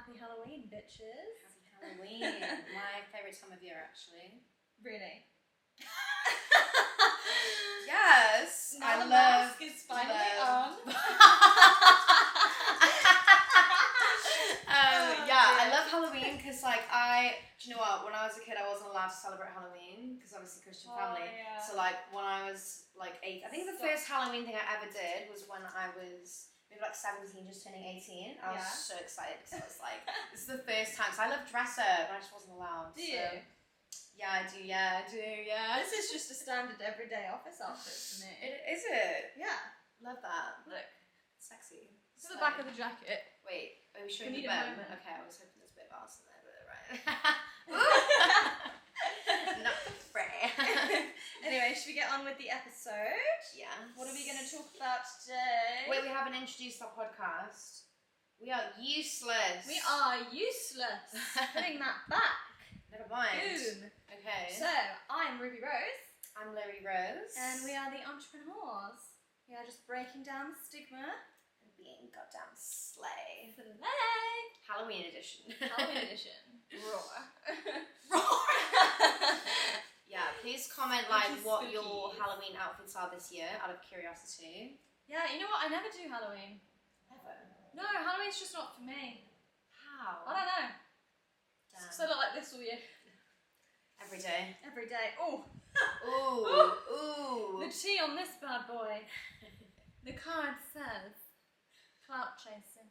Happy Halloween, bitches. Happy Halloween. My favourite time of year, actually. Really? Yes. Now the mask is finally on. I love Halloween because, like, do you know what? When I was a kid, I wasn't allowed to celebrate Halloween because obviously Christian family. Yeah. So, like, when I was like 8, I think the first Halloween thing I ever did was when I was maybe like 17, just turning 18. I was so excited because I was like, this is the first time. So I love dress up, but I just wasn't allowed. Do you? Yeah, I do. Yeah, I do. Yeah. This is just a standard everyday office outfit for me. Is it? Yeah. Love that. Look. Sexy. To the back of the jacket. Wait, are we showing We the need a bum? moment. Okay, I was hoping there's a bit of arse in there, but right. Not the fray. Anyway, should we get on with the episode? Yeah. What are we going to talk about today? Wait, we haven't introduced our podcast. We are useless. We are useless. Putting that back. Never mind. Boom. Okay. So, I'm Ruby Rose. I'm Larry Rose. And we are the Entreprenwhores. We are just breaking down the stigma. And being goddamn slay. Slay. Halloween edition. Halloween edition. Roar. Roar. Yeah, please comment like what Spooky. your Halloween outfits are this year, out of curiosity. Yeah, you know what? I never do Halloween. Never. No, Halloween's just not for me. How? I don't know. Damn. Because I look like this all year. Every day. Every day. Oh. Ooh. Ooh. The tea on this bad boy. The card says clout chasing.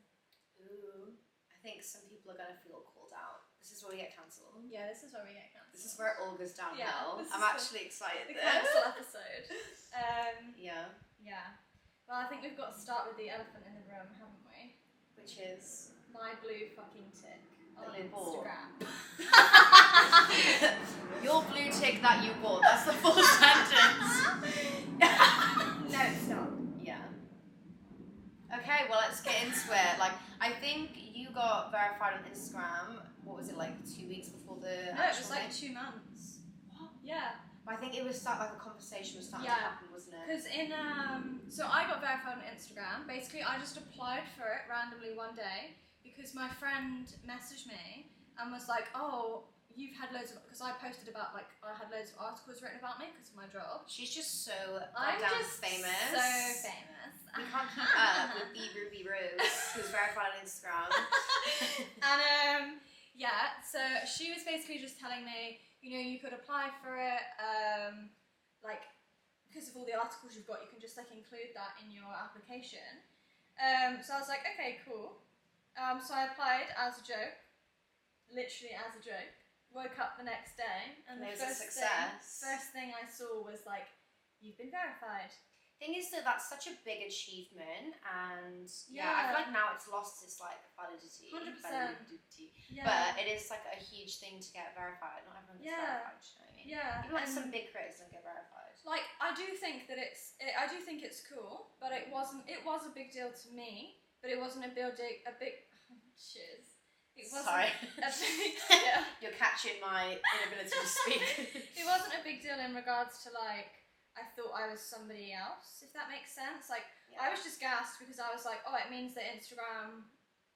Ooh. I think some people are gonna feel called out. This is where we get cancelled. Yeah, this is where we get cancelled. This is where it all goes downhill. Yeah, I'm actually excited. the cancel episode. Yeah. Yeah. Well, I think we've got to start with the elephant in the room, haven't we? Which is My blue fucking tick on blue ball. Instagram. Your blue tick that you bought. That's the full sentence. No, it's not. Yeah. Okay, well, let's get into it. Like, I think you got verified on Instagram. What was it, like 2 weeks before the No, it actual was like thing? 2 months. What? Yeah. I think it was like a conversation was starting to happen, wasn't it? Because so I got verified on Instagram. Basically, I just applied for it randomly one day because my friend messaged me and was like, "Oh, you've had loads of," because I posted about like I had loads of articles written about me because of my job. She's just so I'm goddamn just famous. so famous. We can't keep up with the Ruby Rose, who's verified on Instagram. And yeah, so she was basically just telling me, you know, you could apply for it, like, because of all the articles you've got, you can just like include that in your application. So I was like, okay, cool. So I applied as a joke, literally as a joke. Woke up the next day, and the It was a first success. thing I saw was like, you've been verified. Thing is that that's such a big achievement, and I Yeah. feel like now it's lost its like validity. 100%. Validity. Yeah. But it is like a huge thing to get verified. Not everyone gets verified. You know what I mean? Yeah. Even like and, some big creators don't get verified. like, I do think that I do think it's cool, but it was a big deal to me, but it wasn't a big cheers. It wasn't Sorry. a big deal. You're catching my inability to speak. It wasn't a big deal in regards to like, I thought I was somebody else, if that makes sense. Like, I was just gassed because I was like, oh, it means that Instagram,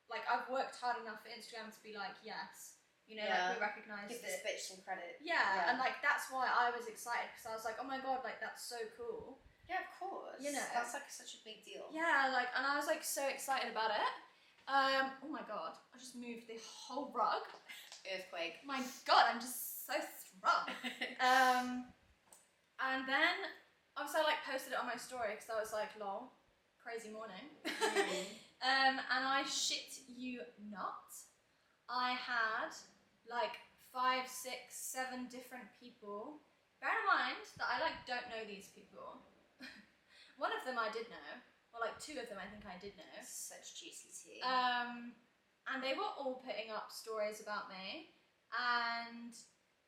like, I've worked hard enough for Instagram to be like, yes, you know, like, we recognise Give this it. bitch some credit. Yeah, and like, that's why I was excited because I was like, oh my god, like, that's so cool. Yeah, of course. You know. That's like such a big deal. Yeah, like, and I was like so excited about it. Oh my god, I just moved the whole rug. Earthquake. My god, I'm just so strong. And then, obviously I like posted it on my story because I was like, lol, crazy morning. And I shit you not, I had like 5, 6, 7 different people. Bear in mind that I like don't know these people. One of them I did know, or like 2 of them I think I did know. Such juicy tea. And they were all putting up stories about me, and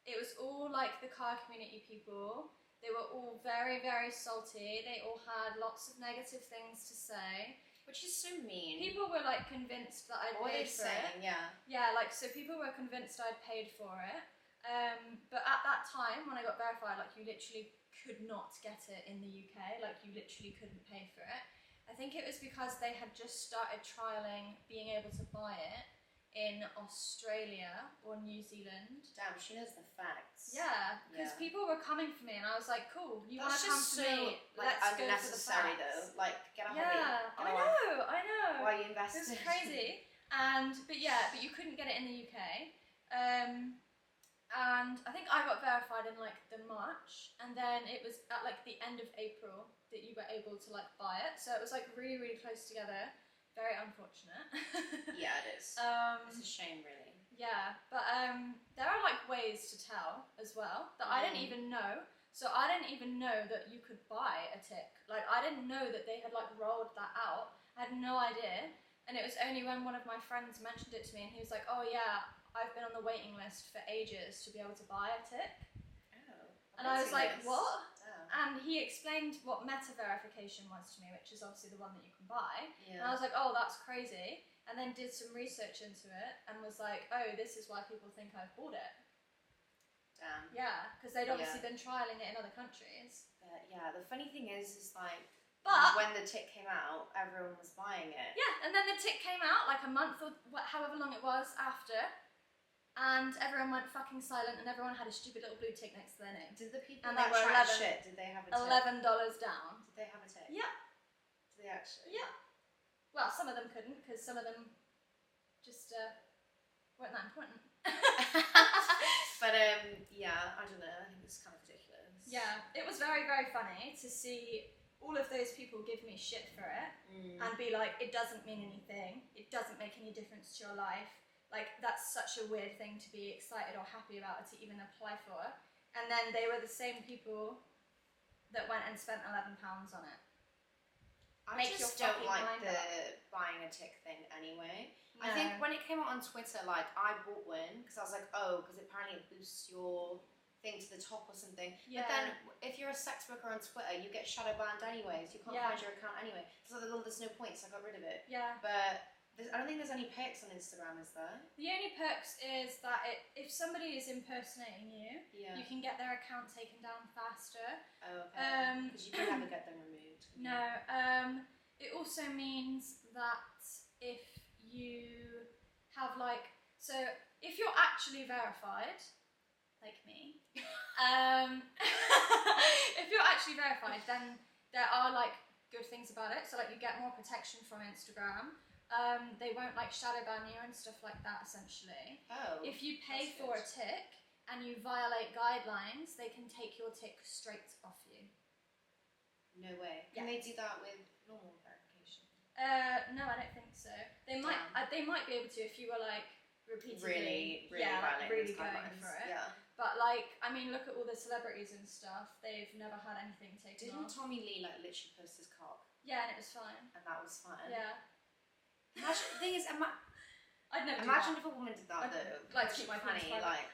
it was all like the car community people. They were all very, very salty. They all had lots of negative things to say. Which is so mean. People were like convinced that I'd paid for it. Yeah. Yeah, like, so people were convinced I'd paid for it. But at that time, when I got verified, like, you literally could not get it in the UK. Like, you literally couldn't pay for it. I think it was because they had just started trialling being able to buy it in Australia or New Zealand. Damn, she knows the facts. Yeah, because people were coming for me and I was like, cool, you want to come to me, like, let's go for the unnecessary facts. though. Like, get a hobby. Yeah, I know. Why are you invested? It was crazy. But you couldn't get it in the UK. And I think I got verified in like the March, and then it was at like the end of April that you were able to like buy it. So it was like really, really close together. Very unfortunate. Yeah, it is. It's a shame, really. Yeah, but there are like ways to tell as well that I didn't even know. So I didn't even know that you could buy a tick. Like I didn't know that they had like rolled that out. I had no idea. And it was only when one of my friends mentioned it to me and he was like, oh yeah, I've been on the waiting list for ages to be able to buy a tick. Oh. And I was like, what? And he explained what meta verification was to me, which is obviously the one that you can buy. Yeah. And I was like, oh, that's crazy. And then did some research into it and was like, oh, this is why people think I've bought it. Damn. Yeah, because they'd obviously been trialling it in other countries. But yeah, the funny thing is like, when the tick came out, everyone was buying it. Yeah, and then the tick came out like a month or however long it was after. And everyone went fucking silent and everyone had a stupid little blue tick next to their name. Did the people that track shit, did they have a tick? $11 down. Did they have a tick? Yeah. Did they actually? Yeah. Well, some of them couldn't because some of them just weren't that important. But yeah, I don't know, I think it's kind of ridiculous. Yeah, it was very, very funny to see all of those people give me shit for it and be like, it doesn't mean anything, it doesn't make any difference to your life. Like, that's such a weird thing to be excited or happy about or to even apply for. And then they were the same people that went and spent £11 on it. I just don't like the buying a tick thing anyway. No. I think when it came out on Twitter, like, I bought one because I was like, oh, because apparently it boosts your thing to the top or something. Yeah. But then if you're a sex worker on Twitter, you get shadow banned anyways. You can't find your account anyway. So there's no point, so I got rid of it. Yeah. But I don't think there's any perks on Instagram, is there? The only perks is that if somebody is impersonating you, you can get their account taken down faster. Oh, okay. Because you can never get them removed. No. It also means that if you have like, so if you're actually verified, like me, if you're actually verified, then there are like good things about it. So like you get more protection from Instagram. They won't like shadow ban you and stuff like that, essentially. Oh. If you pay for a tick and you violate guidelines, they can take your tick straight off you. No way. Can they do that with normal verification? No, I don't think so. They might. They might be able to if you were like repeatedly, really really going for it. Yeah. But like, I mean, look at all the celebrities and stuff. They've never had anything taken off. Didn't Tommy Lee like literally post his cock? Yeah, and it was fine. And that was fine. Yeah. Imagine, the thing is, I'd never imagine if a woman did that though. Like to keep my funny, like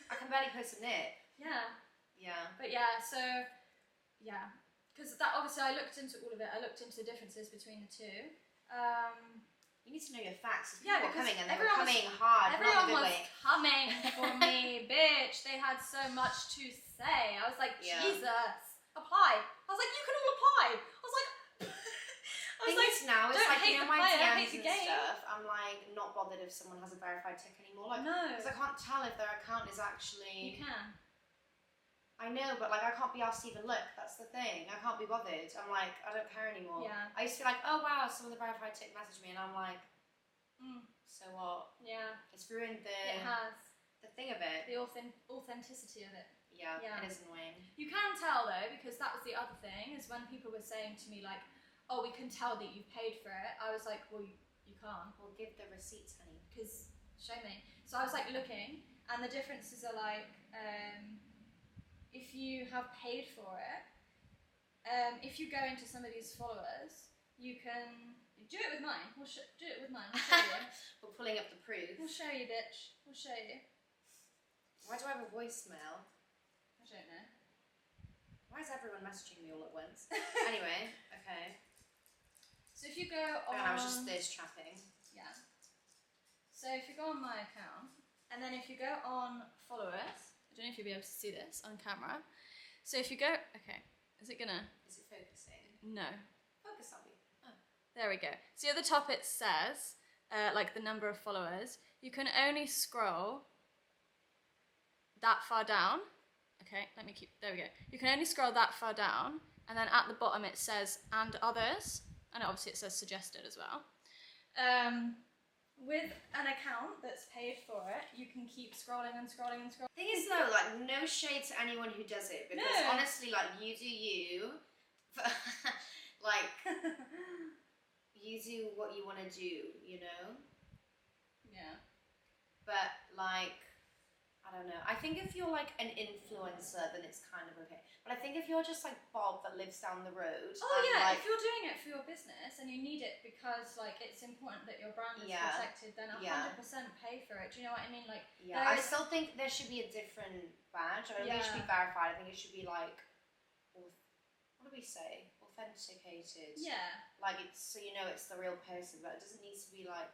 I can barely post a nip. Yeah. Yeah. But yeah, so yeah, because that obviously I looked into all of it. I looked into the differences between the two. You need to know your facts. Yeah, because coming and they were coming hard. Everyone was coming for me, bitch. They had so much to say. I was like, Jesus, apply. I was like, you can all apply. I was like. Now it's like, you know, my DMs and stuff, I'm like not bothered if someone has a verified tick anymore. Like, no. Because I can't tell if their account is actually. You can. I know, but like I can't be asked to even look. That's the thing. I can't be bothered. I'm like, I don't care anymore. Yeah. I used to be like, oh wow, someone with a verified tick messaged me, and I'm like, so what? Yeah. It's ruined the. It has. The thing of it. The authenticity of it. Yeah. It is annoying. You can tell though, because that was the other thing, is when people were saying to me like, oh, we can tell that you've paid for it. I was like, well, you can't. Well, give the receipts, honey. Because, show me. So I was like looking, and the differences are like, if you have paid for it, if you go into somebody's followers, you can do it with mine. Do it with mine. We'll show you. We're pulling up the proof. We'll show you, bitch. We'll show you. Why do I have a voicemail? I don't know. Why is everyone messaging me all at once? Anyway, okay. So if you go on... I was just thirst trapping. Yeah. So if you go on my account, and then if you go on followers, I don't know if you'll be able to see this on camera. So if you go... Okay. Is it gonna... Is it focusing? No. Focus on me. Oh. There we go. So at the top it says, like the number of followers, you can only scroll that far down. Okay, there we go. You can only scroll that far down, and then at the bottom it says "and others," and obviously it says "suggested" as well. With an account that's paid for it, you can keep scrolling and scrolling and scrolling. Thing is though, like, no shade to anyone who does it, because honestly, like, you do you. Like, you do what you want to do, you know? Yeah. But, like, I don't know. I think if you're, like, an influencer, then it's kind of okay. But I think if you're just, like, Bob that lives down the road... if you're doing it for your business and you need it because, like, it's important that your brand is protected, then 100% pay for it. Do you know what I mean? Like, I still think there should be a different badge. I don't think it should be verified. I think it should be, like, what do we say? Authenticated. Yeah. Like, it's so you know it's the real person, but it doesn't need to be, like...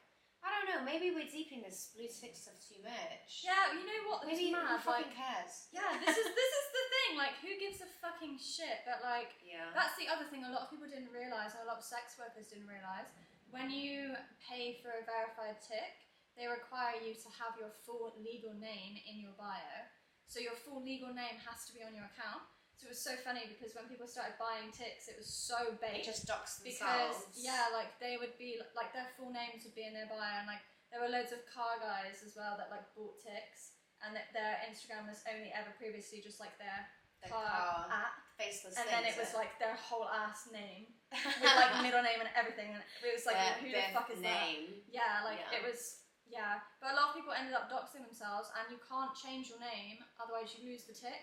I don't know, maybe we're deeping this blue tick stuff too much. Yeah, you know what? Maybe mad. Who fucking cares? Yeah, this is the thing. Like, who gives a fucking shit? But like, that's the other thing. A lot of people didn't realise, and a lot of sex workers didn't realise. When you pay for a verified tick, they require you to have your full legal name in your bio. So your full legal name has to be on your account. So it was so funny because when people started buying ticks, it was so bait. They just doxed themselves. Because, like, they would be, like, their full names would be in their bio, and, like, there were loads of car guys as well that, like, bought ticks, and their Instagram was only ever previously just, like, their car at. Faceless and then it was, like, their whole ass name, with, like, middle name and everything, and it was, like, who the fuck is name. that? Yeah, like, it was... Yeah, but a lot of people ended up doxing themselves, and you can't change your name, otherwise you lose the tick.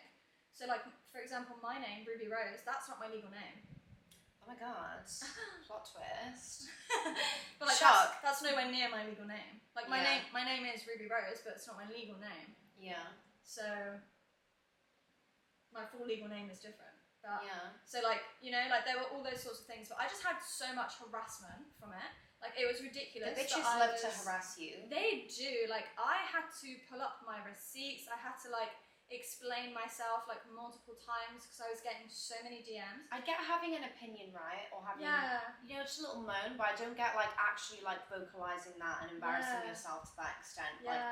So, like, for example, my name, Ruby Rose, that's not my legal name. Oh my god. Plot twist. But, like, shock. That's nowhere near my legal name. Like, my name is Ruby Rose, but it's not my legal name. Yeah. So, my full legal name is different. But, yeah. So, like, you know, like, there were all those sorts of things, but I just had so much harassment from it. Like, it was ridiculous. The bitches love to harass you. They do. Like, I had to pull up my receipts. I had to, like, explain myself like multiple times because I was getting so many DMs. I get having an opinion, right? Or having, you know, just a little moan, but I don't get like actually like vocalizing that and embarrassing yourself to that extent. Like,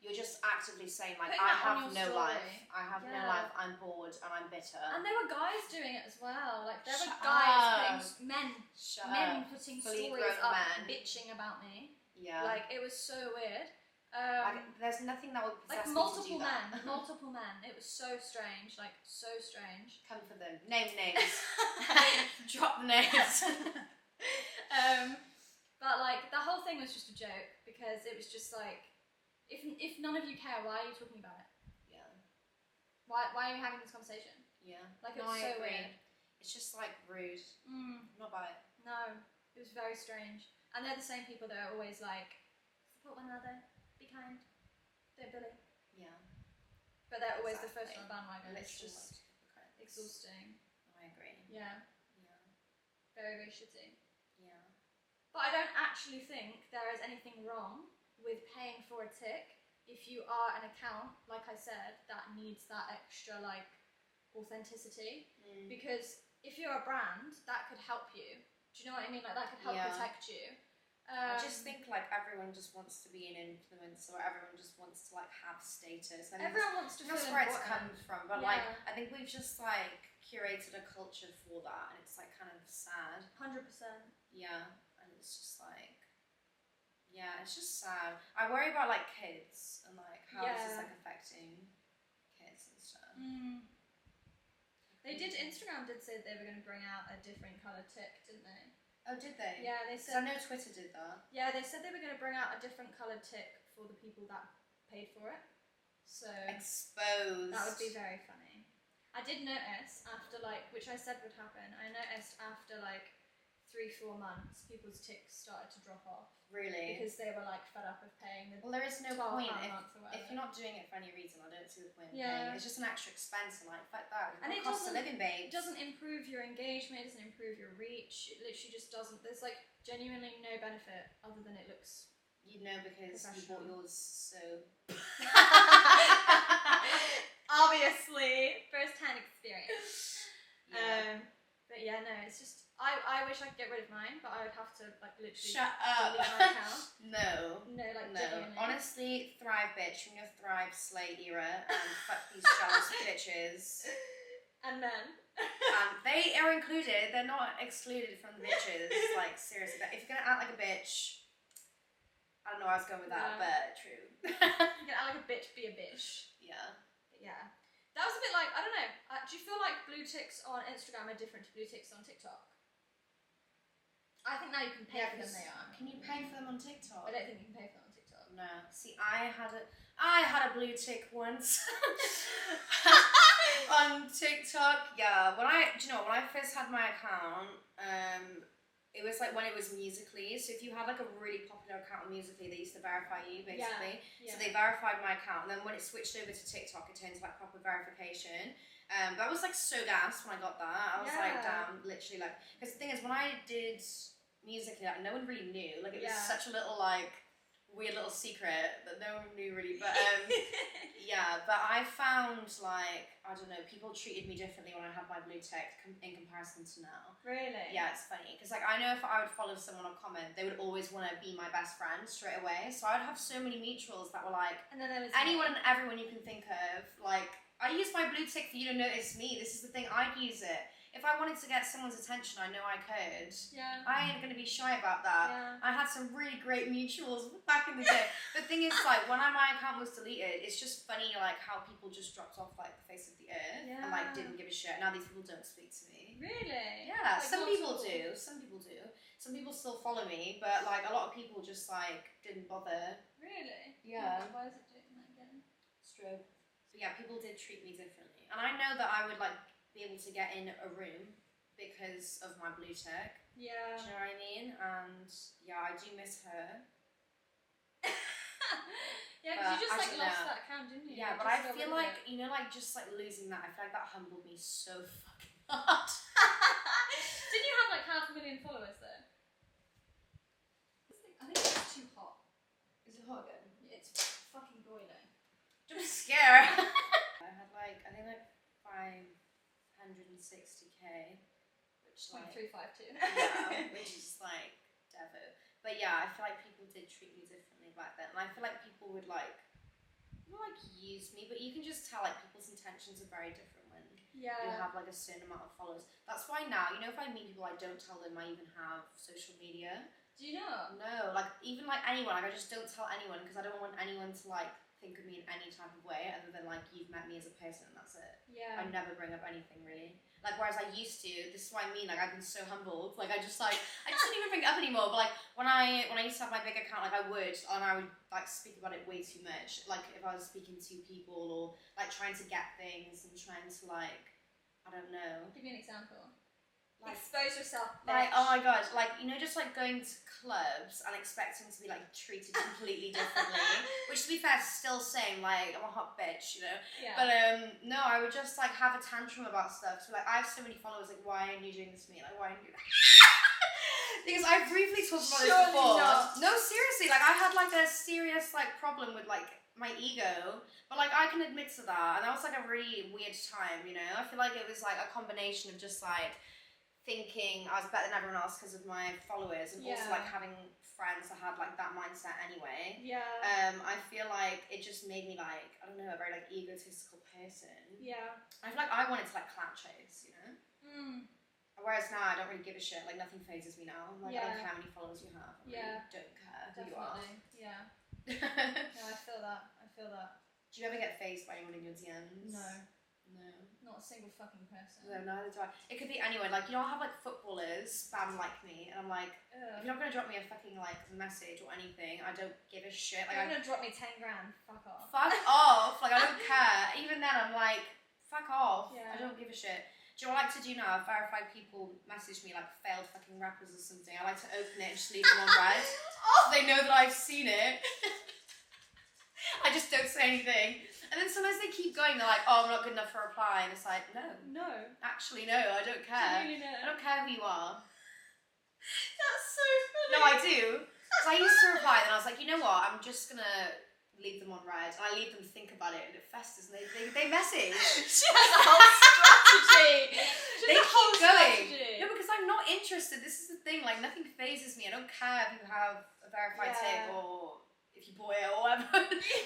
you're just actively saying like, I have no life. I have no life. I'm bored and I'm bitter. And there were guys doing it as well. Like there were guys putting men putting stories up bitching about me. Yeah. Like it was so weird. Like, there's nothing that would possess like multiple men, multiple men. It was so strange, like so strange. Come for them. Name names. Drop the names. But like the whole thing was just a joke because it was just like, if none of you care, why are you talking about it? Yeah. Why are you having this conversation? Yeah. Like it was so weird. It's just like rude. Not by it. No, it was very strange. And they're the same people that are always like, support one another. Be kind. Don't bully. Yeah. But they're always the first on the bandwagon. It's just hypocrites. Exhausting. I agree. Yeah. Yeah. Very, very shitty. Yeah. But I don't actually think there is anything wrong with paying for a tick if you are an account, like I said, that needs that extra like authenticity. Because if you're a brand, that could help you. Do you know what I mean? Like that could help protect you. I just think like everyone just wants to be an influencer, or everyone just wants to like have status. I mean, everyone wants to feel important. That's where it's come from, but like I think we've just like curated a culture for that, and it's like kind of sad. 100%. Yeah, and it's just like, yeah, it's just sad. I worry about like kids and like how this is like affecting kids and stuff. Instagram did say they were going to bring out a different colour tick, didn't they? Oh, did they? Yeah, they said. I know Twitter did that. Yeah, they said they were going to bring out a different coloured tick for the people that paid for it. So exposed. That would be very funny. I did notice after like, which I said would happen. I noticed after like 3-4 months, people's ticks started to drop off. Really? Because they were like fed up of paying the. Well, there is no point if you're not doing it for any reason. I don't see the point in paying. It's just an extra expense, and like fuck that. And it costs of living, babe. It doesn't improve your engagement. It doesn't improve your reach. It literally just doesn't. There's like genuinely no benefit other than it looks. You know because you bought yours so. Obviously, first-hand experience. Yeah. But yeah, no, it's just. I wish I could get rid of mine, but I would have to like literally Shut up. delete my account. No. No, like No. genuinely. Honestly, thrive, bitch, from your thrive slay era, and fuck these jealous bitches. And men. They are included. They're not excluded from the bitches. Like seriously, if you're gonna act like a bitch, I don't know where I was going with that, but true. You can act like a bitch, be a bitch. Yeah. But yeah. That was a bit like, I don't know, do you feel like blue ticks on Instagram are different to blue ticks on TikTok? I think now you can pay for them, they are. Can you pay for them on TikTok? I don't think you can pay for them on TikTok. No. See, I had a blue tick once on TikTok. Yeah. When I first had my account, it was like when it was Musical.ly. So if you had like a really popular account on Musical.ly, they used to verify you basically. Yeah. So they verified my account, and then when it switched over to TikTok, it turned to like proper verification. But I was like so gassed when I got that. I was like, damn, literally like. Because the thing is, when I did Musical.ly, like no one really knew. Like it was such a little like weird little secret that no one knew really. But but I found like, I don't know, people treated me differently when I had my blue tick in comparison to now. Really? Yeah, it's funny because like I know if I would follow someone or comment, they would always want to be my best friend straight away. So I would have so many mutuals that were like, and then there was anyone and everyone you can think of. Like I use my blue tick for you to notice me. This is the thing, I'd use it. If I wanted to get someone's attention, I know I could. Yeah. I ain't gonna be shy about that. Yeah. I had some really great mutuals back in the day. The thing is, like, when my account was deleted, it's just funny, like, how people just dropped off, like, the face of the earth and, like, didn't give a shit. Now these people don't speak to me. Really? Yeah, like, some people do. Some people do. Some people still follow me, but, like, a lot of people just, like, didn't bother. Really? Yeah. Why is it doing that again? Stroke. But yeah, people did treat me differently. And I know that I would, like, be able to get in a room because of my blue tick. Yeah. Do you know what I mean? And yeah, I do miss her. Yeah, because you just like lost that account, didn't you? Yeah, but I feel like, you know, like just like losing that, I feel like that humbled me so fucking hard. Didn't you have like 500,000 followers though? I think it's too hot. Is it hot again? It's fucking boiling. Don't be scared. I had like, I think like 560k. Like, 352. Yeah, which is like devo. But yeah, I feel like people did treat me differently back then, and I feel like people would like not like use me, but you can just tell like people's intentions are very different when you have like a certain amount of followers. That's why now, you know, if I meet people, I don't tell them I even have social media. Do you know? No, like even like anyone, like I just don't tell anyone because I don't want anyone to like think of me in any type of way other than like you've met me as a person and that's it. Yeah. I never bring up anything really. Like whereas I used to, this is what I mean, like I've been so humbled. Like I just don't even bring it up anymore. But like when I used to have my big account, like I would like speak about it way too much. Like if I was speaking to people or like trying to get things and trying to like, I don't know. Give me an example. Like, expose yourself. Like, oh my god, like, you know, just like going to clubs and expecting to be like treated completely differently. Which to be fair, still saying like, I'm a hot bitch, you know? Yeah. But no, I would just like have a tantrum about stuff. So like, I have so many followers, like, why are you doing this to me? Like, why are you doing that? Because I briefly talked about this before. Not. No, seriously, like I had like a serious like problem with like my ego, but like I can admit to that, and that was like a really weird time, you know? I feel like it was like a combination of just like thinking I was better than everyone else because of my followers, and also like having friends that had like that mindset anyway. Yeah. I feel like it just made me like, I don't know, a very like egotistical person. Yeah. I feel like I wanted to like clout chase, you know? Whereas now I don't really give a shit, like nothing phases me now. Like I don't care how many followers you have. I really don't care who you are. Yeah. No, I feel that. Do you ever get phased by anyone in your DMs? No. No. Not a single fucking person. No, neither do I. It could be anyone. Like, you know, I'll have like footballers spam like me, and I'm like, if you're not gonna drop me a fucking like message or anything, I don't give a shit. Like, you're gonna drop me 10 grand. Fuck off. Fuck off. Like, I don't care. Even then, I'm like, fuck off. Yeah. I don't give a shit. Do you know what I like to do now? Verified people message me like failed fucking rappers or something. I like to open it and just leave them on red, so they know that I've seen it. I just don't say anything. And then sometimes they keep going, they're like, oh, I'm not good enough for a reply. And it's like, no. No. Actually, no, I don't care. Really, no. I don't care who you are. That's so funny. No, I do. So I used to reply, and I was like, you know what? I'm just gonna leave them on red, and I leave them think about it, and it festers, and they message. She has a whole strategy. They keep going. No, because I'm not interested. This is the thing. Like, nothing phases me. I don't care if you have a verified tick or if you bought it or whatever.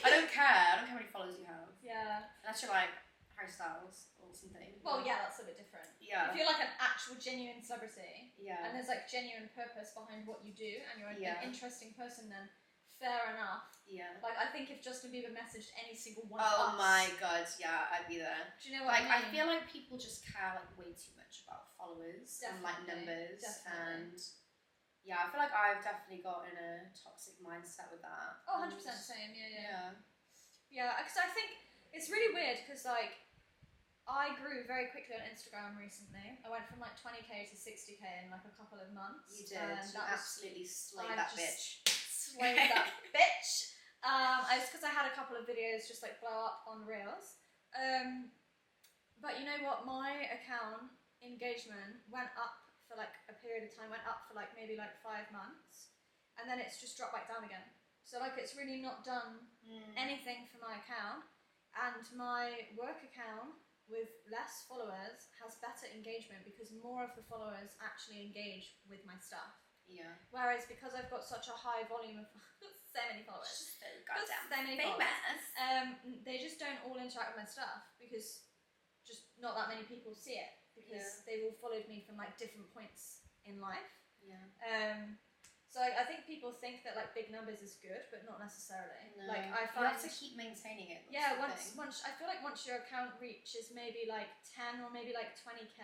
I don't care. I don't care how many followers you have. Yeah. Unless you're like Harry Styles or something. Well, yeah, that's a bit different. Yeah. If you're like an actual genuine celebrity, yeah, and there's like genuine purpose behind what you do, and you're an interesting person, then fair enough. Yeah. Like, I think if Justin Bieber messaged any single one oh of us... my god, yeah, I'd be there. Do you know what like, I mean? I feel like people just care like way too much about followers and like numbers. And yeah, I feel like I've definitely got in a toxic mindset with that. Oh, 100% same, yeah. Yeah, because I think it's really weird because like I grew very quickly on Instagram recently. I went from like 20k to 60k in like a couple of months. You did. And you absolutely slayed that bitch. Slayed that bitch. It's because I had a couple of videos just like blow up on Reels. But you know what? My account engagement went up for like a period of time, went up for like maybe like 5 months, and then it's just dropped back down again. So like it's really not done anything for my account, and my work account with less followers has better engagement because more of the followers actually engage with my stuff. Yeah. Whereas because I've got such a high volume of so many followers, they just don't all interact with my stuff because just not that many people see it because they've all followed me from like different points in life. Yeah. So I think people think that like big numbers is good, but not necessarily. No. Like I find you have to keep maintaining it. Yeah. Once I feel like once your account reaches maybe like 10 or maybe like 20k.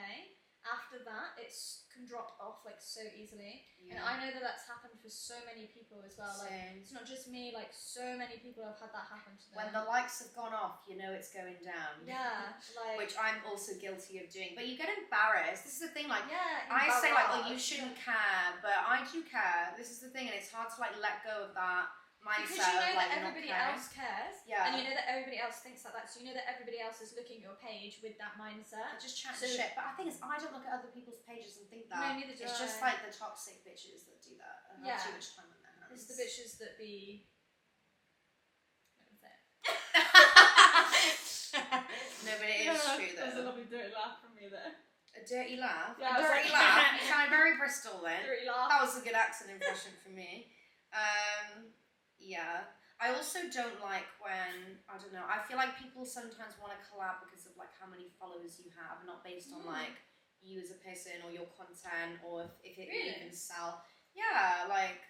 After that, it can drop off like so easily, and I know that that's happened for so many people as well. Like it's not just me; like so many people have had that happen to them. When the likes have gone off, you know it's going down. Yeah, like which I'm also guilty of doing. But you get embarrassed. This is the thing. Like I say, like, well, you shouldn't care, but I do care. This is the thing, and it's hard to like let go of that mindset. Because you know like, that everybody else cares, and you know that everybody else thinks like that, so you know that everybody else is looking at your page with that mindset. Just chatting shit. But I think I don't look at other people's pages and think that. No, neither do I. It's just like the toxic bitches that do that and have too much time on their hands. It's the bitches that be... No, but it is true though. That was a lovely dirty laugh from me there. A dirty laugh? Yeah, a dirty laugh? You sound very Bristol then. Dirty laugh. That was a good accent impression for me. Yeah. I also don't like when, I don't know, I feel like people sometimes want to collab because of like how many followers you have, not based on like you as a person or your content or if it can even sell. Yeah, like,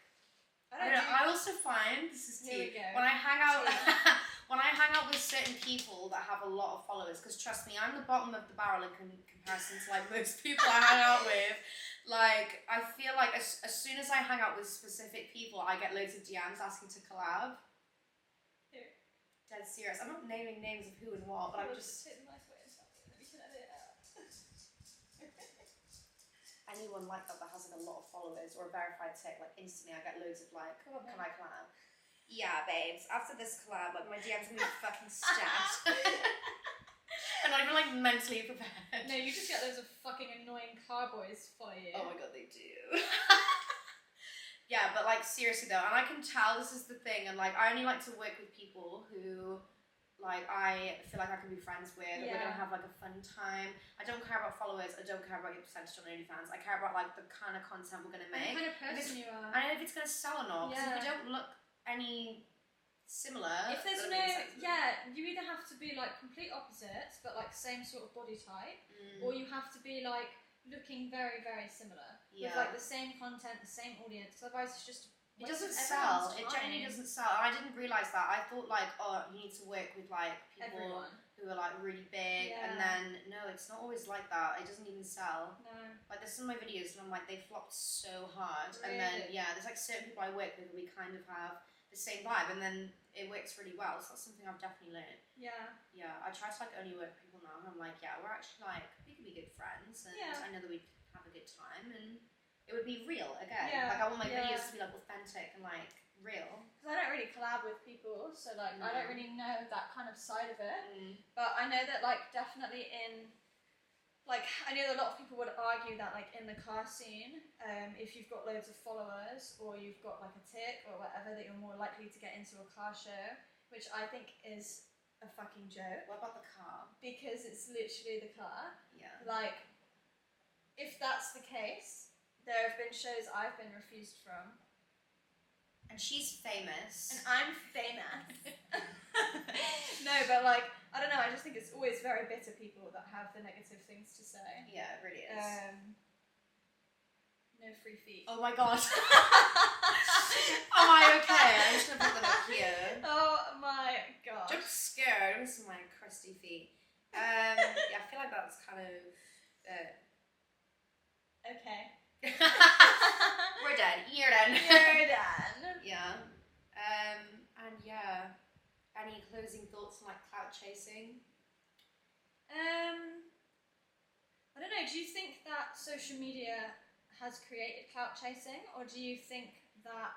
I don't know. I also find, this is tea, when I hang out when I hang out with certain people that have a lot of followers, because trust me, I'm the bottom of the barrel in comparison to like most people I hang out with. Like, I feel like as soon as I hang out with specific people, I get loads of DMs asking to collab. Dead serious. I'm not naming names of who and what, but I'm just... Anyone like that has like a lot of followers or a verified tick, like instantly I get loads of like, oh, can I collab? Yeah, babes. After this collab, like my DM's gonna be fucking stacked. I'm not even like mentally prepared. No, you just get loads of fucking annoying car boys follow you. Oh my god, they do. Yeah, but like seriously though, and I can tell this is the thing, and like I only like to work with people who like I feel like I can be friends with, and we're gonna have like a fun time. I don't care about followers, I don't care about your percentage on OnlyFans, I care about like the kind of content we're gonna make. And the kind of person you are. And if it's gonna sell or not, because if we don't look any similar. If there's no, you either have to be like complete opposites, but like same sort of body type, or you have to be like looking very, very similar. With like the same content, the same audience, otherwise it's just... It doesn't sell. It genuinely doesn't sell. I didn't realise that. I thought like, oh, you need to work with like people who are like really big, and then no, it's not always like that. It doesn't even sell. No. Like there's some of my videos and I'm like, they flopped so hard, and then there's like certain people I work with and we kind of have the same vibe, and then it works really well. So that's something I've definitely learned. Yeah. Yeah. I try to like only work with people now, and I'm like, yeah, we're actually like we can be good friends, and I know that we have a good time, and it would be real again. Like I want my videos to be like authentic and like real. Because I don't really collab with people, so like I don't really know that kind of side of it. But I know that like definitely in like, I know a lot of people would argue that, like, in the car scene, if you've got loads of followers or you've got like a tick or whatever, that you're more likely to get into a car show, which I think is a fucking joke. What about the car? Because it's literally the car. Yeah. Like, if that's the case, there have been shows I've been refused from. And she's famous. And I'm famous. No, but like, I don't know, I just think it's always very bitter people that have the negative things to say. Yeah, it really is. No free feet. Oh my god. Am I okay? I'm just gonna put them up here. Oh my god. I'm scared. I'm missing my crusty feet. Yeah, I feel like that's kind of okay. We're done. You're done. You're done. Yeah. And yeah. Any closing thoughts on like clout chasing? I don't know, do you think that social media has created clout chasing, or do you think that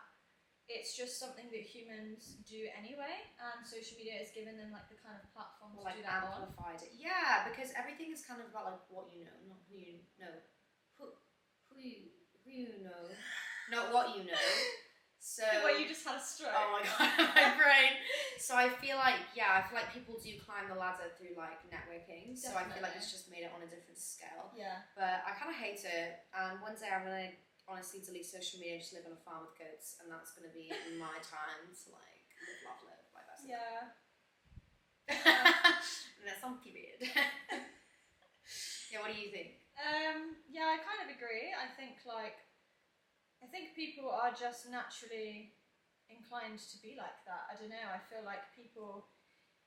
it's just something that humans do anyway, and social media has given them like the kind of platform to like do that on? amplified it. Yeah, because everything is kind of about like what you know, not who you know. Who you know, not what you know. So well, you just had a stroke. Oh my god, my brain. So I feel like people do climb the ladder through like networking. So I feel like it's just made it on a different scale. Yeah. But I kind of hate it. And one day I'm gonna honestly delete social media and just live on a farm with goats, and that's gonna be my time to like live, love, live. Like that's yeah. And that's on period. Yeah. What do you think? Yeah, I kind of agree. I think people are just naturally inclined to be like that. I don't know. I feel like people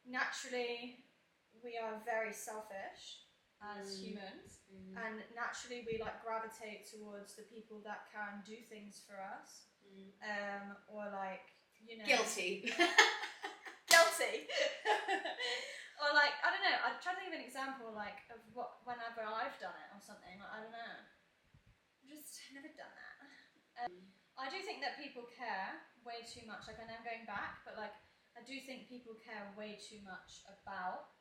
naturally, we are very selfish as humans, and naturally we like gravitate towards the people that can do things for us, or like, you know, Guilty. Or like, I don't know, I'm trying to think of an example like of whenever I've done it or something, like, I don't know, I've just never done that. I do think that people care way too much, like, I know I'm going back, but like, I do think people care way too much about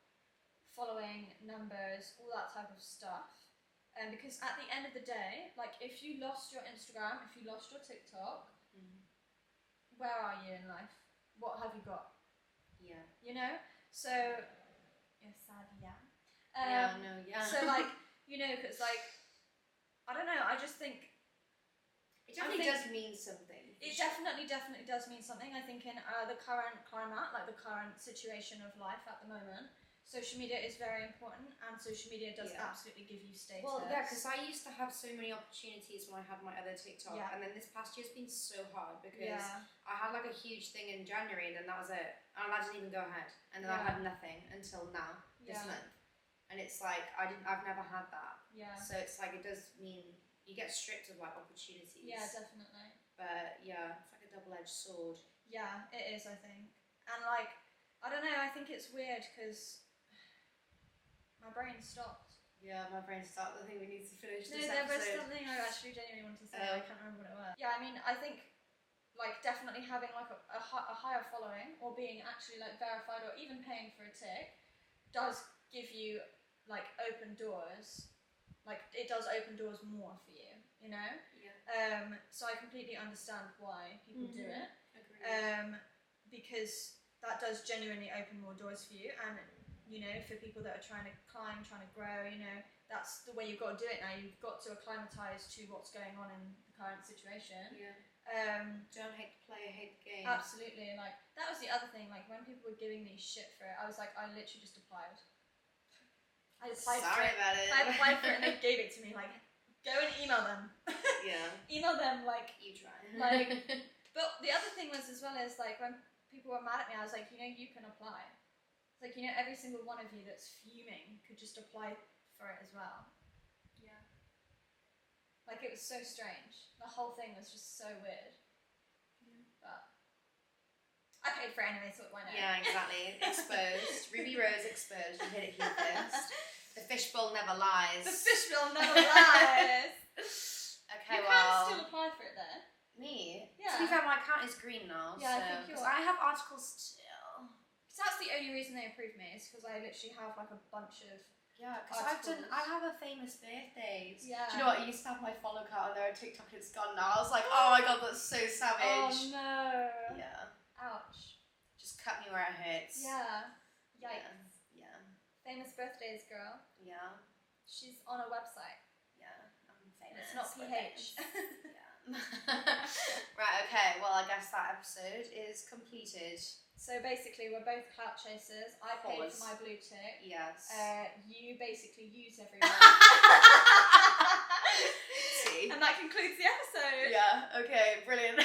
following numbers, all that type of stuff, because at the end of the day, like, if you lost your Instagram, if you lost your TikTok, where are you in life? What have you got? Yeah. You know? So, you're sad, yeah. So, like, you know, because, like, I don't know, I just think... It definitely does mean something. It definitely does mean something. I think in the current climate, like the current situation of life at the moment, social media is very important, and social media does absolutely give you status. Well, yeah, because I used to have so many opportunities when I had my other TikTok, and then this past year's been so hard because I had like a huge thing in January, and then that was it, and that didn't even go ahead, and then I had nothing until now, this month, and it's like I've never had that. Yeah. So it's like it does mean you get stripped of like opportunities. Yeah, definitely. But yeah, it's like a double-edged sword. Yeah, it is, I think, and like, I don't know, I think it's weird because my brain stopped. Yeah, my brain stopped. I think we need to finish this episode. No, there was something I actually genuinely wanted to say. I can't remember what it was. Yeah, I mean, I think like definitely having like a higher following, or being actually like verified, or even paying for a tick, does give you like open doors. Like, it does open doors more for you, you know? Yeah. So I completely understand why people do it. Agreed. Because that does genuinely open more doors for you, and, you know, for people that are trying to climb, trying to grow, you know, that's the way you've got to do it now. You've got to acclimatise to what's going on in the current situation. Yeah. Don't hate the player, hate the game. Absolutely. Like, that was the other thing. Like, when people were giving me shit for it, I was like, I literally just applied. I applied for it and they gave it to me, like, go and email them. Yeah. Email them, like... You try. Like, but the other thing was, as well, is, like, when people were mad at me, I was like, you know, you can apply. It's like, you know, every single one of you that's fuming could just apply for it as well. Yeah. Like, it was so strange. The whole thing was just so weird. Yeah. But... I paid for it anyway, so why not? Yeah, exactly. Exposed. Ruby Rose exposed. You heard it here first. The fishbowl never lies. The fishbowl never lies. Okay, you can still apply for it there. Me? Yeah. To be fair, my account is green now. Yeah, so, I think you're... I have articles still. So that's the only reason they approved me, is because I literally have like a bunch of Yeah, because I have a famous birthdays. Yeah. Do you know what? I used to have my follow count on there on TikTok and it's gone now. I was like, oh my god, that's so savage. Oh no. Yeah. Ouch. Just cut me where it hurts. Yeah. Yikes. Yeah. Famous birthdays girl. Yeah. She's on a website. Yeah. I'm famous. It's not PH. Right, okay, well I guess that episode is completed. So basically we're both clout chasers. I paid for my blue tick. Yes. You basically use everyone. See? And that concludes the episode. Yeah, okay, brilliant.